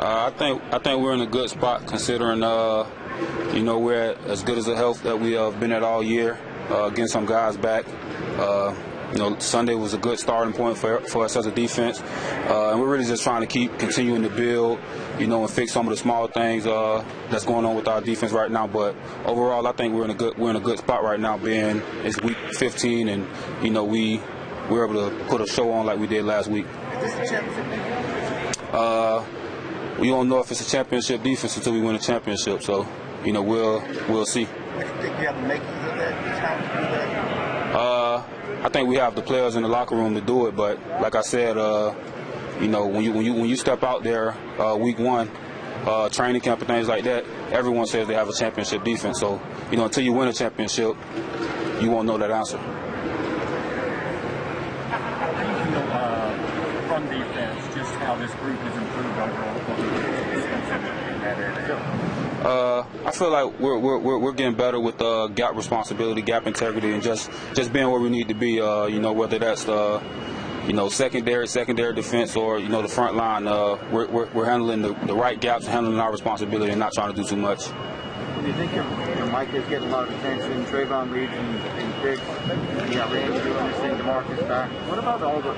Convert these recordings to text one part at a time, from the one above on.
I think we're in a good spot considering we're at as good as the health that we have been at all year. Getting some guys back. Sunday was a good starting point for us as a defense, and we're really just trying to continuing to build, and fix some of the small things that's going on with our defense right now. But overall, I think we're in a good spot right now. Being it's week 15, and we're able to put a show on like we did last week. Is this a championship? We don't know if it's a championship defense until we win a championship. So, we'll see. Do you think you have the makings of that talent to do that? I think we have the players in the locker room to do it, but like I said, when you step out there week one, training camp and things like that, everyone says they have a championship defense. So, until you win a championship, you won't know that answer. From defense, just how this group has improved overall in that area? I feel like we're getting better with gap responsibility, gap integrity, and just being where we need to be. Whether that's secondary defense or the front line, we're handling the right gaps, handling our responsibility, and not trying to do too much. Do you think your Mike is getting a lot of attention? Trayvon Reed and Big, you got Randy doing this thing, DeMarcus back. What about all the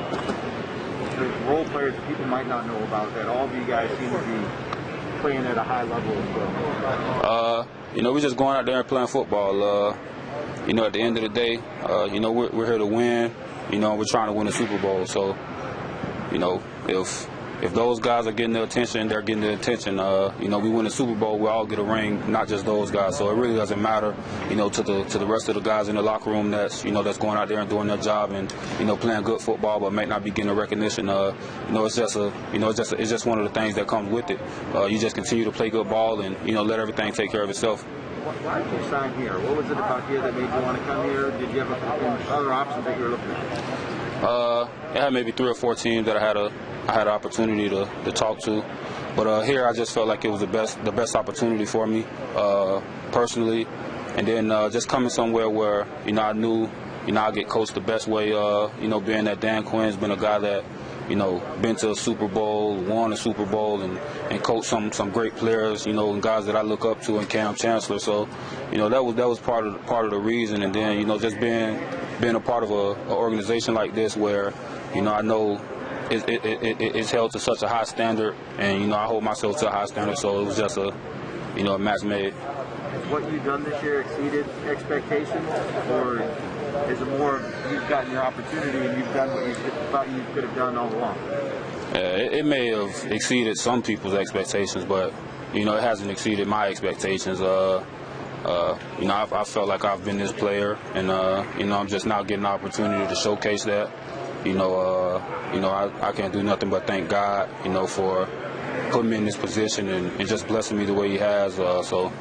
role players that people might not know about that all of you guys seem to be playing at a high level as well? We're just going out there and playing football. At the end of the day, we're here to win. We're trying to win a Super Bowl. So, if those guys are getting the attention, they're getting the attention. We win a Super Bowl, we all get a ring, not just those guys. So it really doesn't matter, to the rest of the guys in the locker room that's going out there and doing their job and playing good football, but may not be getting the recognition. It's just one of the things that comes with it. You just continue to play good ball and let everything take care of itself. Why did you sign here? What was it about here that made you want to come here? Did you have other options that you were looking at? I had maybe 3 or 4 teams that I had an opportunity to talk to, but here I just felt like it was the best opportunity for me personally, and then just coming somewhere where I knew I get coached the best way. Being that Dan Quinn's been a guy that been to a Super Bowl, won a Super Bowl, and coached some great players, and guys that I look up to, and Cam Chancellor. So, that was part of the reason. And then, just being a part of an organization like this, where, I know it's held to such a high standard, and I hold myself to a high standard. So it was just a match made. Has what you've done this year exceeded expectations, or is it more you've gotten your opportunity and you've done what you thought you could have done all along? It may have exceeded some people's expectations, but it hasn't exceeded my expectations. I felt like I've been this player, and I'm just now getting the opportunity to showcase that. I can't do nothing but thank God, for putting me in this position and just blessing me the way He has. So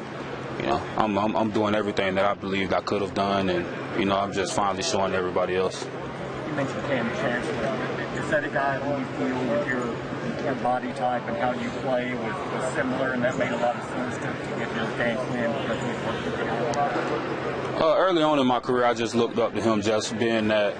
I'm doing everything that I believed I could have done, and I'm just finally showing everybody else. You mentioned Cam Chancellor. Is that a guy who you feel with your body type and how you play was similar, and that made a lot of sense to get your Dan Quinn because he's worked with you? Early on in my career, I just looked up to him, just being that,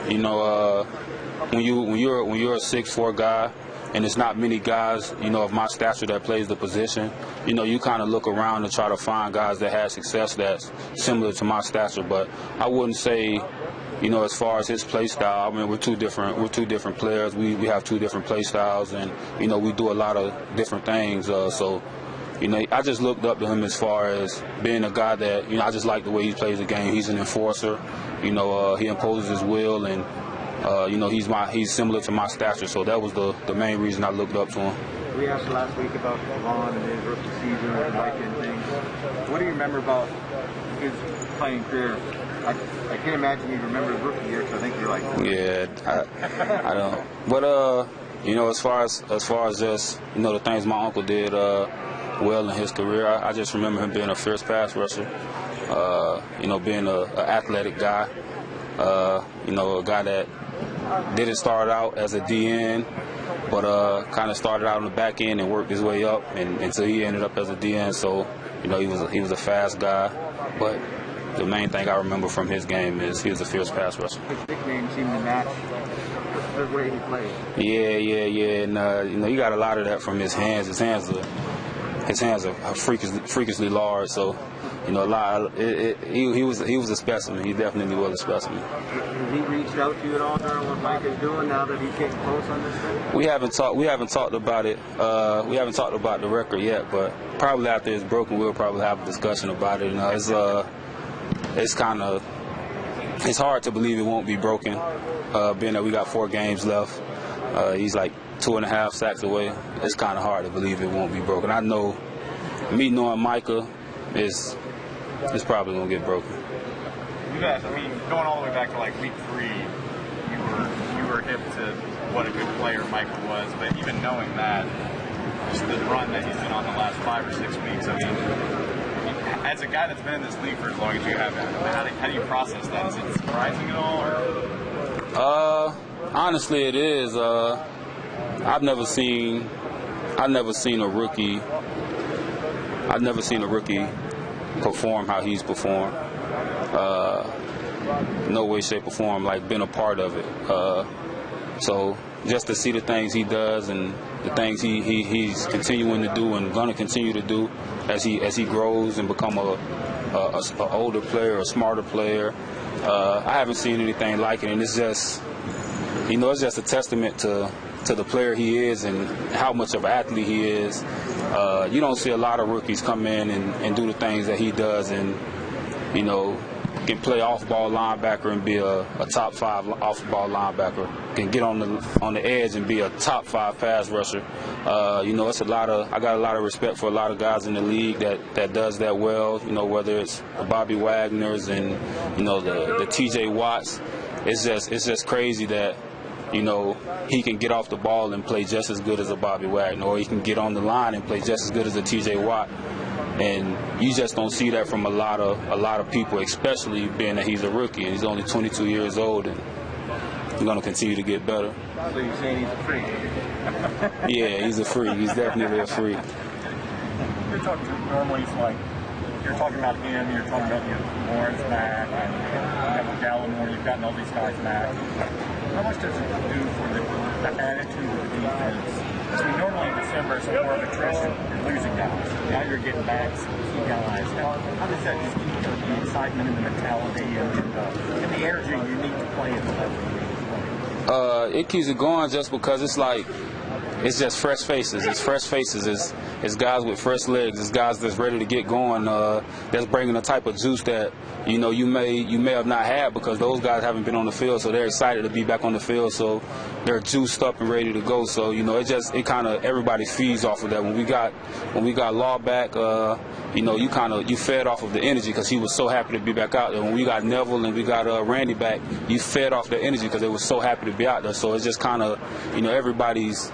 when you're a 6'4" guy, and it's not many guys, of my stature that plays the position, you kind of look around and try to find guys that had success that's similar to my stature. But I wouldn't say, as far as his play style, I mean, we're two different players. We have 2 different play styles, and, we do a lot of different things. So, I just looked up to him as far as being a guy that, I just like the way he plays the game. He's an enforcer. He imposes his will, and he's similar to my stature, so that was the main reason I looked up to him. We asked last week about Ron and his rookie season and liking things. What do you remember about his playing career? I can't imagine you remember his rookie year, because I think you're like. Yeah, I don't. But as far as just the things my uncle did well in his career, I just remember him being a fierce pass rusher. Being an athletic guy. A guy that didn't start out as a DN, but kind of started out on the back end and worked his way up, and until he ended up as a DN. So, he was a fast guy, but the main thing I remember from his game is he was a fierce pass rusher. His nickname seemed to match the way he plays. Yeah. And you know, you got a lot of that from his hands. His hands are freakishly large. So, you know, he was a specimen. He definitely was a specimen. Has he reached out to you at all during what Mike is doing now that he's getting close on this thing? We haven't talked about it. We haven't talked about the record yet, but probably after it's broken, we'll probably have a discussion about it. You know, it's hard to believe it won't be broken, being that we got 4 games left. He's like 2.5 sacks away. It's kind of hard to believe it won't be broken. I know, me knowing Micah, it's probably gonna get broken. You guys, I mean, going all the way back to like week 3, you were hip to what a good player Micah was, but even knowing that, just the run that he's been on the last 5 or 6 weeks, I mean, as a guy that's been in this league for as long as you have, how do you process that? Is it surprising at all? Or? Honestly, it is. I've never seen a rookie perform how he's performed. No way, shape, or form, like been a part of it. So just to see the things he does and the things he's continuing to do and gonna continue to do as he grows and become a older player, a smarter player. I haven't seen anything like it, and it's just, you know, it's just a testament to the player he is and how much of an athlete he is. You don't see a lot of rookies come in and do the things that he does, and, you know, can play off-ball linebacker and be a top 5 off-ball linebacker. Can get on the edge and be a top 5 pass rusher. You know, I got a lot of respect for a lot of guys in the league that does that well. You know, whether it's the Bobby Wagners and, you know, the T.J. Watts. It's just crazy that, you know, he can get off the ball and play just as good as a Bobby Wagner, or he can get on the line and play just as good as a T.J. Watt. And you just don't see that from a lot of people, especially being that he's a rookie and he's only 22 years old, and he's going to continue to get better. So you're saying he's a freak? Yeah, he's a freak. He's definitely a freak. You're talking normally, it's like you're talking about him, you're talking about Lawrence back, and you have Gallimore, you've gotten all these guys back. How much does it do for the attitude of the defense? Because we normally in December it's more of attrition. You're losing guys. Now you're getting back some key guys. How does that just keep the excitement and the mentality and the energy you need to play at the level you play? It keeps it going just because it's like, it's just fresh faces. It's fresh faces. It's guys with fresh legs. It's guys that's ready to get going. That's bringing a type of juice that, you know, you may have not had because those guys haven't been on the field. So they're excited to be back on the field. So they're juiced up and ready to go. So, you know, it kind of everybody feeds off of that. When we got Law back, you know, you fed off of the energy because he was so happy to be back out there. When we got Neville and we got Randy back, you fed off the energy because they were so happy to be out there. So it's just kind of, you know, everybody's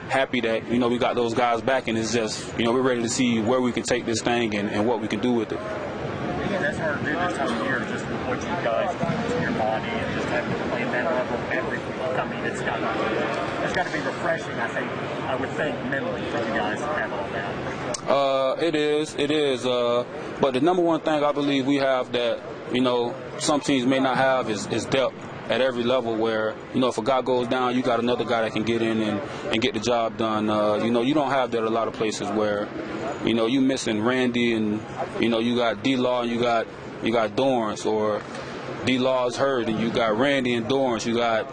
happy that, you know, we got those guys back, and it's just, you know, we're ready to see where we can take this thing and what we can do with it. Yeah, that's hard to do this time of year, just with what you guys do to your body and just having to play that level every week. I mean, it's got to be refreshing, I would think, mentally for you guys to have all that. It is. But the number one thing I believe we have that, you know, some teams may not have is depth at every level, where, you know, if a guy goes down, you got another guy that can get in and get the job done. You know, you don't have that a lot of places where, you know, you missing Randy and, you know, you got D-Law and you got Dorrance, or D-Law's hurt and you got Randy and Dorrance, you got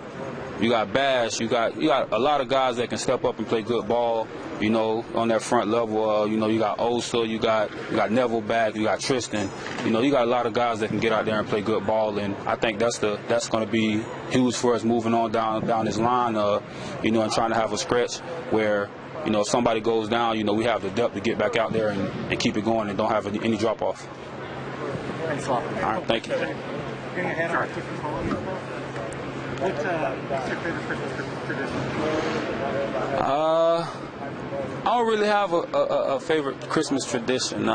Bash, you got a lot of guys that can step up and play good ball, you know, on that front level. You know, you got Osa, you got Neville back, you got Tristan. You know, you got a lot of guys that can get out there and play good ball, and I think that's going to be huge for us moving on down this line. You know, and trying to have a stretch where, you know, if somebody goes down, you know, we have the depth to get back out there and keep it going and don't have any drop off. Thanks a lot. All right, thank you. What's your favorite Christmas tradition? I don't really have a favorite Christmas tradition.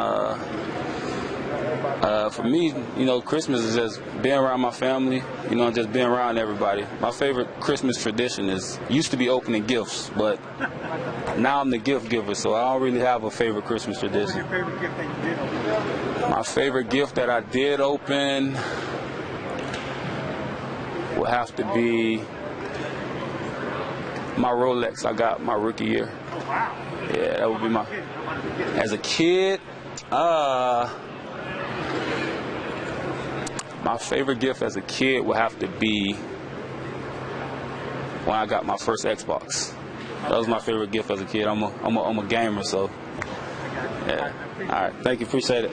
For me, you know, Christmas is just being around my family, you know, just being around everybody. My favorite Christmas tradition used to be opening gifts, but now I'm the gift giver, so I don't really have a favorite Christmas tradition. What was your favorite gift that you did open? My favorite gift that I did open would have to be my Rolex I got my rookie year. Yeah, that would be my. As a kid, my favorite gift as a kid would have to be when I got my first Xbox. That was my favorite gift as a kid. I'm a gamer, so yeah. All right, thank you, appreciate it.